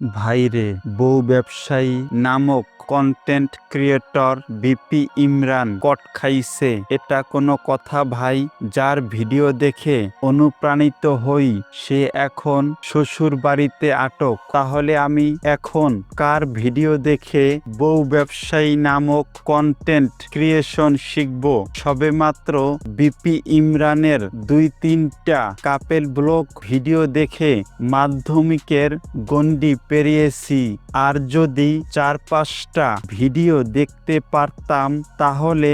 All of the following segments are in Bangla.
ভাইরে, বউ ব্যবসায়ী নামক কন্টেন্ট ক্রিয়েটর বিপি ইমরান কট খাইছে। এটা কোনো কথা ভাই? যার ভিডিও দেখে অনুপ্রাণিত হই সে এখন শ্বশুর বাড়িতে আটক। তাহলে আমি এখন কার ভিডিও দেখে বউ ব্যবসায়ী নামক কন্টেন্ট ক্রিয়েশন শিখব? সবেমাত্র বিপি ইমরানের ২-৩টা কাপেল ব্লগ ভিডিও দেখে মাধ্যমিকের গণ্ডি পেরিয়েছি। আর যদি ৪-৫টা ভিডিও দেখতে পারতাম তাহলে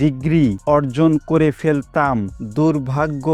ডিগ্রি অর্জন করে ফেলতাম। দুর্ভাগ্য,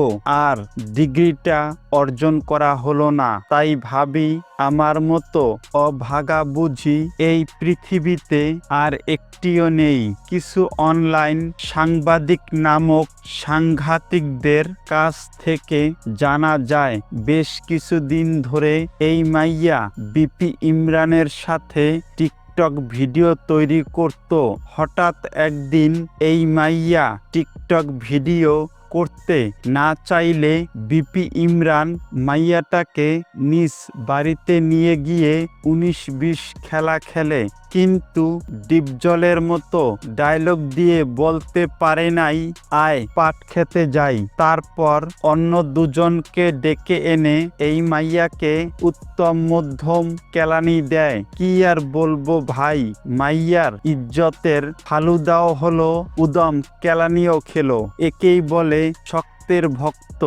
আর ডিগ্রিটা অর্জন করা হলো না। তাই ভাবি আমার মতো অভাগা বুঝি এই পৃথিবীতে আর একটিও নেই। কিছু অনলাইন সাংবাদিক নামক সাংঘাতিকদের কাছ থেকে জানা যায় বেশ কিছুদিন ধরে এই মাইয়া বিপি ইমরানের সাথে টিকটক ভিডিও তৈরি করত। হঠাৎ একদিন এই মাইয়া টিকটক ভিডিও করতে না চাইলে বিপি ইমরান মাইয়াটাকে নিজ বাড়িতে নিয়ে গিয়ে ১৯-২০ খেলা খেলে, কিন্তু ডিপজলের মতো ডায়লগ দিয়ে বলতে পারে নাই, আয় পাট খেতে যাই। তারপর অন্য দুজনকে ডেকে এনে এই মাইয়াকে উত্তম মধ্যম কেলানি দেয়। কি আর বলবো ভাই, মাইয়ার ইজ্জতের ফালুদাও হলো, উদম কেলানিও খেলো। একেই বলে শক্তের ভক্ত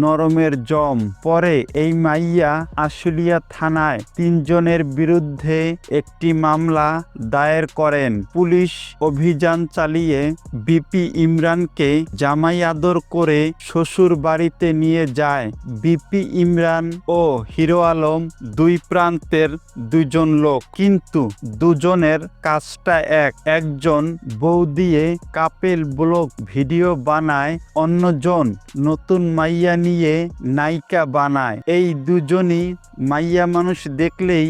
নরমের জম। পরে এই মাইয়া আশুলিয়া থানায় ৩ জনের বিরুদ্ধে একটি মামলা দায়ের করেন। পুলিশ অভিযান চালিয়ে বিপি ইমরানকে জামাই আদর করে শ্বশুর বাড়িতে নিয়ে যায়। বিপি ইমরান ও হিরো আলম দুই প্রান্তের দুজন লোক, কিন্তু দুজনের কাজটা এক। একজন বউ দিয়ে কাপেল ব্লগ ভিডিও বানায়, অন্যজন নতুন মাইয়া নিয়ে নায়িকা বানায়। এই দুজনই মাইয়া মানুষ দেখলেই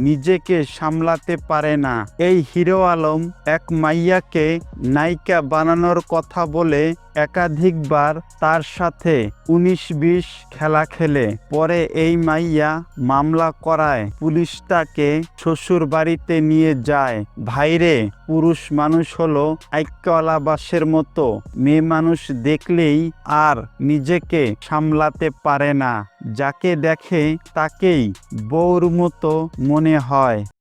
নিজেকে সামলাতে পারে না। এই হিরো আলম এক মাইয়াকে নায়িকা বানানোর কথা বলে একাধিকবার তার সাথে ১৯-২০ খেলা খেলে। পরে এই মাইয়া মামলা করায় পুলিশ তাকে শ্বশুর বাড়িতে নিয়ে যায়। ভাইরে, পুরুষ মানুষ হলো আইক্যওয়ালা বাঁশের মতো, মেয়ে মানুষ দেখলেই আর নিজেকে সামলাতে পারে না। যাকে দেখে তাকেই বউর মতো মনে হয়।